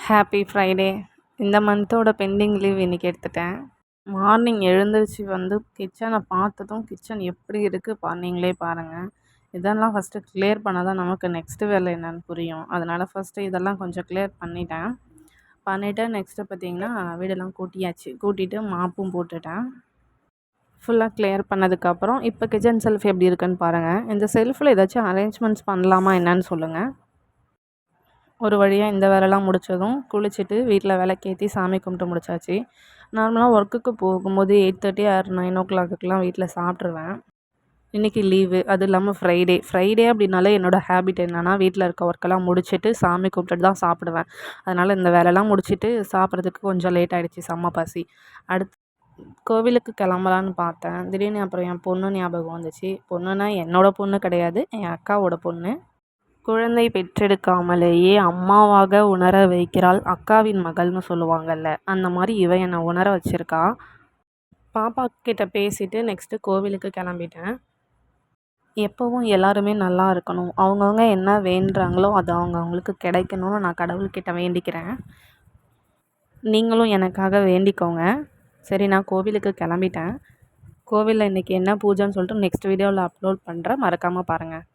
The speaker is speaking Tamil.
Happy Friday. இந்த மந்த்தோட பெண்டிங் லீவ் இன்றைக்கி எடுத்துட்டேன். மார்னிங் எழுந்திரிச்சு வந்து கிச்சனை பார்த்ததும் கிச்சன் எப்படி இருக்குது நீங்களே பாருங்கள். இதெல்லாம் ஃபஸ்ட்டு கிளியர் பண்ணால் தான் நமக்கு நெக்ஸ்ட்டு வேலை என்னன்னு புரியும். அதனால் ஃபஸ்ட்டு இதெல்லாம் கொஞ்சம் கிளியர் பண்ணிவிட்டு நெக்ஸ்ட்டு பார்த்திங்கன்னா வீடெல்லாம் கூட்டியாச்சு. கூட்டிட்டு மாப்பும் போட்டுட்டேன். ஃபுல்லாக கிளியர் பண்ணதுக்கப்புறம் இப்போ கிச்சன் செல்ஃப் எப்படி இருக்குன்னு பாருங்கள். இந்த செல்ஃபில் ஏதாச்சும் அரேஞ்ச்மெண்ட்ஸ் பண்ணலாமா என்னன்னு சொல்லுங்கள். ஒரு வழியாக இந்த வேலைலாம் முடித்ததும் குளிச்சுட்டு வீட்டில் விளக்கேற்றி சாமி கும்பிட்டு முடிச்சாச்சு. நார்மலாக ஒர்க்குக்கு போகும்போது 8:30 ஆர் 9 வீட்டில் சாப்பிட்ருவேன். இன்றைக்கி லீவு, அது இல்லாமல் ஃப்ரைடே அப்படின்னாலே என்னோடய ஹேபிட் என்னென்னா வீட்டில் இருக்க ஒர்க்கெல்லாம் முடிச்சுட்டு சாமி கும்பிட்டுட்டு தான் சாப்பிடுவேன். அதனால் இந்த வேலைலாம் முடிச்சுட்டு சாப்பிட்றதுக்கு கொஞ்சம் லேட் ஆகிடுச்சி. செம்ம பசி. அடுத்து கோவிலுக்கு கிளம்பலான்னு பார்த்தேன். திடீர்னு அப்புறம் என் பொண்ணு ஞாபகம் வந்துச்சு. பொண்ணுன்னா என்னோடய பொண்ணு கிடையாது, என் அக்காவோட பொண்ணு. குழந்தை பெற்றெடுக்காமலேயே அம்மாவாக உணர வைக்கிறாள் அக்காவின் மகள்னு சொல்லுவாங்கள்ல, அந்த மாதிரி இவ என்னை உணர வச்சுருக்கா. பாப்பா கிட்ட பேசிவிட்டு நெக்ஸ்ட்டு கோவிலுக்கு கிளம்பிட்டேன். எப்போவும் எல்லாருமே நல்லா இருக்கணும், அவங்கவுங்க என்ன வேண்டுறாங்களோ அது அவங்களுக்கு கிடைக்கணும்னு நான் கடவுள்கிட்ட வேண்டிக்கிறேன். நீங்களும் எனக்காக வேண்டிக்கோங்க. சரி, நான் கோவிலுக்கு கிளம்பிட்டேன். கோவிலில் இன்றைக்கி என்ன பூஜைன்னு சொல்லிட்டு நெக்ஸ்ட் வீடியோவில் அப்லோட் பண்ணுறேன், மறக்காமல் பாருங்கள்.